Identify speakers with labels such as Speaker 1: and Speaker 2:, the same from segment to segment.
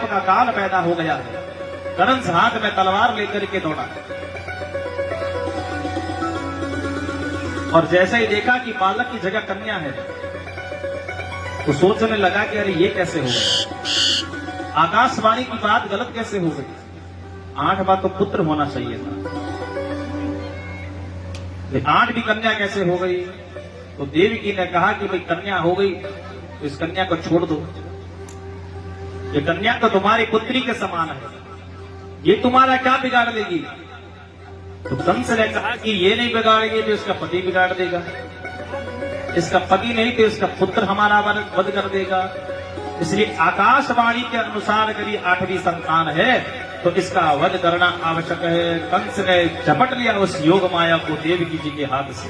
Speaker 1: का काल पैदा हो गया है। कंस हाथ में तलवार लेकर के दौड़ा और जैसे ही देखा कि बालक की जगह कन्या है तो सोचने लगा कि अरे ये कैसे हो गया, आकाशवाणी की बात गलत कैसे हो गई, 8 बार तो पुत्र होना चाहिए था, 8 भी कन्या कैसे हो गई। तो देवकी ने कहा कि भाई कन्या हो गई तो इस कन्या को छोड़ दो, ये कन्या तो तुम्हारी पुत्री के समान है, ये तुम्हारा क्या बिगाड़ देगी। तो कंस ने कहा कि ये नहीं बिगाड़ेगी तो इसका पति बिगाड़ देगा, इसका पति नहीं तो इसका पुत्र हमारा वध कर देगा, इसलिए आकाशवाणी के अनुसार अगर ये 8वीं संतान है तो इसका वध करना आवश्यक है। कंस ने झपट लिया उस योग माया को देवकी जी के हाथ से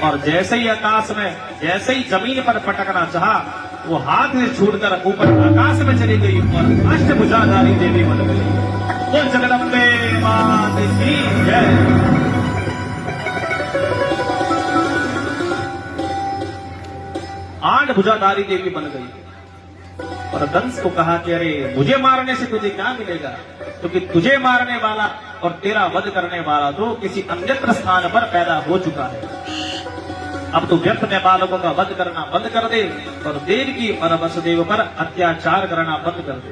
Speaker 1: और जैसे ही आकाश में, जैसे ही जमीन पर पटकना चाहा वो हाथ से छूटकर ऊपर आकाश में चली गई और अष्टभुजाधारी देवी बन गई। वो जगदम्बे मात की जय। आठ भुजाधारी देवी बन गई और कंस को कहा कि अरे मुझे मारने से तुझे क्या मिलेगा, क्योंकि तुझे मारने वाला और तेरा वध करने वाला तो किसी अन्यत्र स्थान पर पैदा हो चुका है। अब तो व्यर्थ में बालकों का वध करना बंद कर दे और देवकी और वसुदेव पर अत्याचार करना बंद कर दे।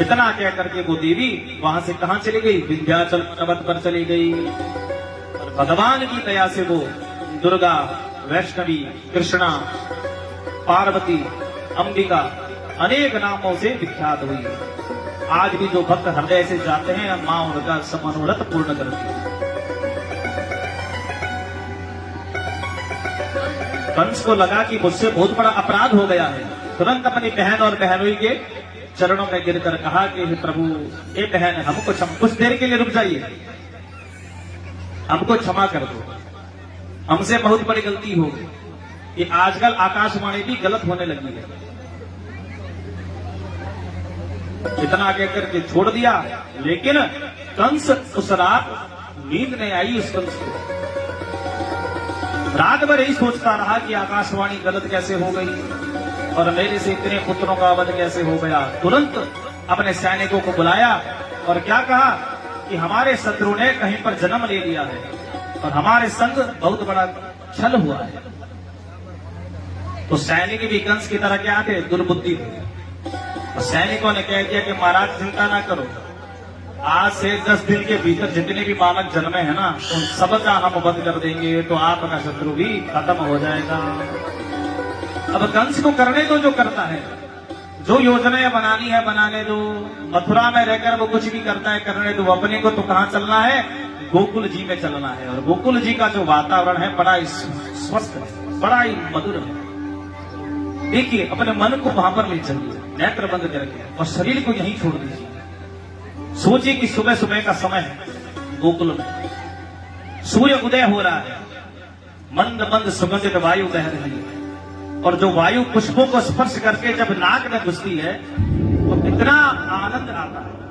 Speaker 1: इतना कह करके वो देवी वहां से कहां चली गई, विंध्याचल पर्वत पर चली गई और भगवान की दया से वो दुर्गा, वैष्णवी, कृष्णा, पार्वती, अंबिका अनेक नामों से विख्यात हुई। आज भी जो भक्त हृदय से जाते हैं मां उनका मनोरथ पूर्ण करती है। कंस को लगा कि मुझसे बहुत बड़ा अपराध हो गया है, तुरंत अपनी बहन और बहनोई के चरणों में गिरकर कहा कि प्रभु, ये बहन हमको कुछ देर के लिए रुक जाइए, हमको क्षमा कर दो, हमसे बहुत बड़ी गलती हो गई। ये आजकल आकाशवाणी भी गलत होने लगी है। इतना कहकर के छोड़ दिया, लेकिन कंस उस रात नींद नहीं आई उस कंस को। रात भर यही सोचता रहा कि आकाशवाणी गलत कैसे हो गई और मेरे से इतने पुत्रों का वध कैसे हो गया। तुरंत अपने सैनिकों को बुलाया और क्या कहा कि हमारे शत्रु ने कहीं पर जन्म ले लिया है और हमारे संग बहुत बड़ा छल हुआ है। तो सैनिक भी कंस की तरह क्या थे, दुर्बुद्धि थे। और सैनिकों ने कह दिया कि महाराज चिंता ना करो, आज से 10 दिन के भीतर जितने भी बालक जन्मे हैं ना उन सबका हम वध कर देंगे, तो आपका शत्रु भी खत्म हो जाएगा। अब कंस को करने दो जो करता है, जो योजनाएं बनानी है बनाने दो। मथुरा में रहकर वो कुछ भी करता है करने दो, अपने को तो कहां चलना है, गोकुल जी में चलना है। और गोकुल जी का जो वातावरण है बड़ा ही स्वस्थ है, बड़ा ही मधुर है। देखिए अपने मन को वहां पर ले चलिए, नेत्र बंद करके, और शरीर को यहीं छोड़ दीजिए। सोचिए कि सुबह सुबह का समय है, गोकुल में सूर्य उदय हो रहा है, मंद मंद सुगंधित वायु बह रही है और जो वायु पुष्पों को स्पर्श करके जब नाक में घुसती है तो कितना आनंद आता है।